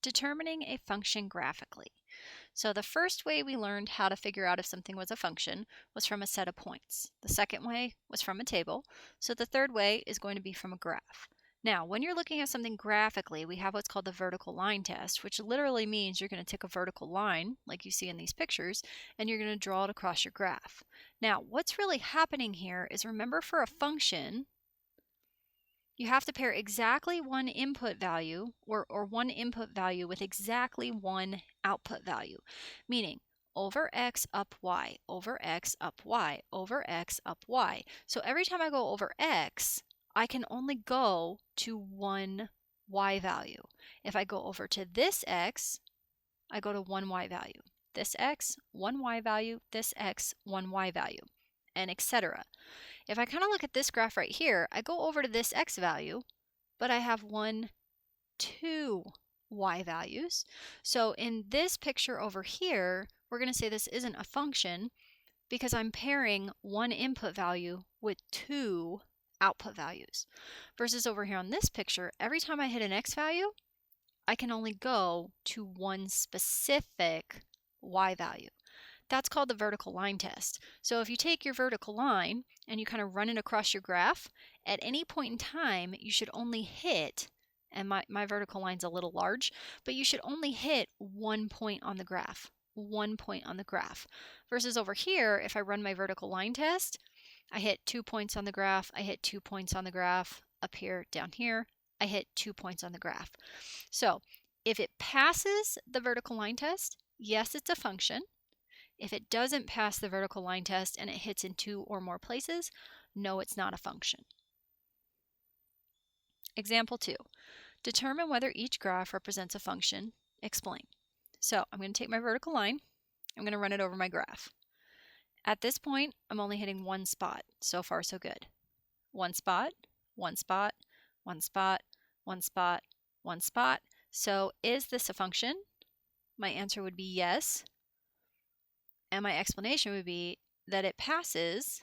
Determining a function graphically. So the first way we learned how to figure out if something was a function was from a set of points. The second way was from a table. So the third way is going to be from a graph. Now, when you're looking at something graphically, we have what's called the vertical line test, which literally means you're going to take a vertical line, like you see in these pictures, and you're going to draw it across your graph. Now, what's really happening here is, remember, for a function, you have to pair exactly one input value or one input value with exactly one output value, meaning over x up y, over x up y, over x up y. So every time I go over x, I can only go to one y value. If I go over to this x, I go to one y value. This x, one y value, this x, one y value, and etc. If I kind of look at this graph right here, I go over to this x value, but I have 1, 2 y values. So in this picture over here, we're going to say this isn't a function because I'm pairing one input value with 2 output values. Versus over here on this picture, every time I hit an x value, I can only go to one specific y value. That's called the vertical line test. So if you take your vertical line and you kind of run it across your graph, at any point in time, you should only hit, and my vertical line's a little large, but you should only hit 1 point on the graph, 1 point on the graph. Versus over here, if I run my vertical line test, I hit 2 points on the graph, I hit 2 points on the graph, up here, down here, I hit 2 points on the graph. So if it passes the vertical line test, yes, it's a function. If it doesn't pass the vertical line test and it hits in 2 or more places, no, it's not a function. Example 2. Determine whether each graph represents a function. Explain. So I'm going to take my vertical line. I'm going to run it over my graph. At this point, I'm only hitting one spot. So far, so good. One spot, one spot, one spot, one spot, one spot. So is this a function? My answer would be yes. And my explanation would be that it passes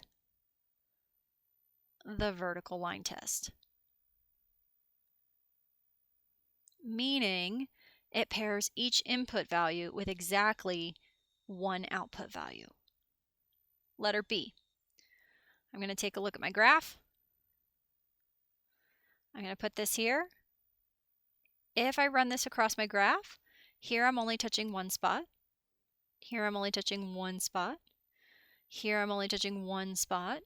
the vertical line test, meaning it pairs each input value with exactly one output value. Letter B. I'm going to take a look at my graph. I'm going to put this here. If I run this across my graph, here I'm only touching one spot. Here I'm only touching one spot. Here I'm only touching one spot.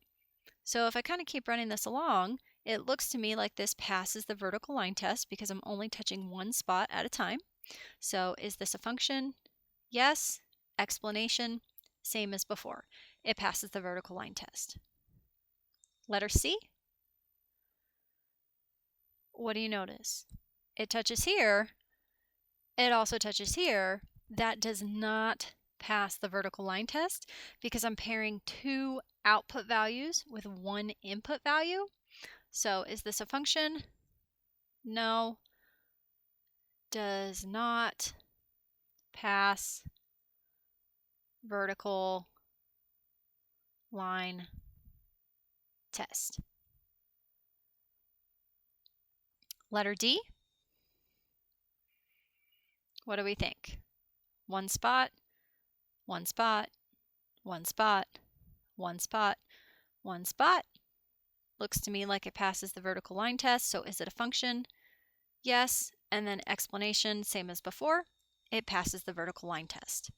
So if I kind of keep running this along, it looks to me like this passes the vertical line test because I'm only touching one spot at a time. So is this a function? Yes. Explanation, same as before. It passes the vertical line test. Letter C. What do you notice? It touches here. It also touches here. That does not pass the vertical line test because I'm pairing 2 output values with 1 input value. So is this a function? No. Does not pass vertical line test. Letter D. What do we think? One spot, one spot, one spot, one spot, one spot. Looks to me like it passes the vertical line test. So is it a function? Yes. And then explanation, same as before. It passes the vertical line test.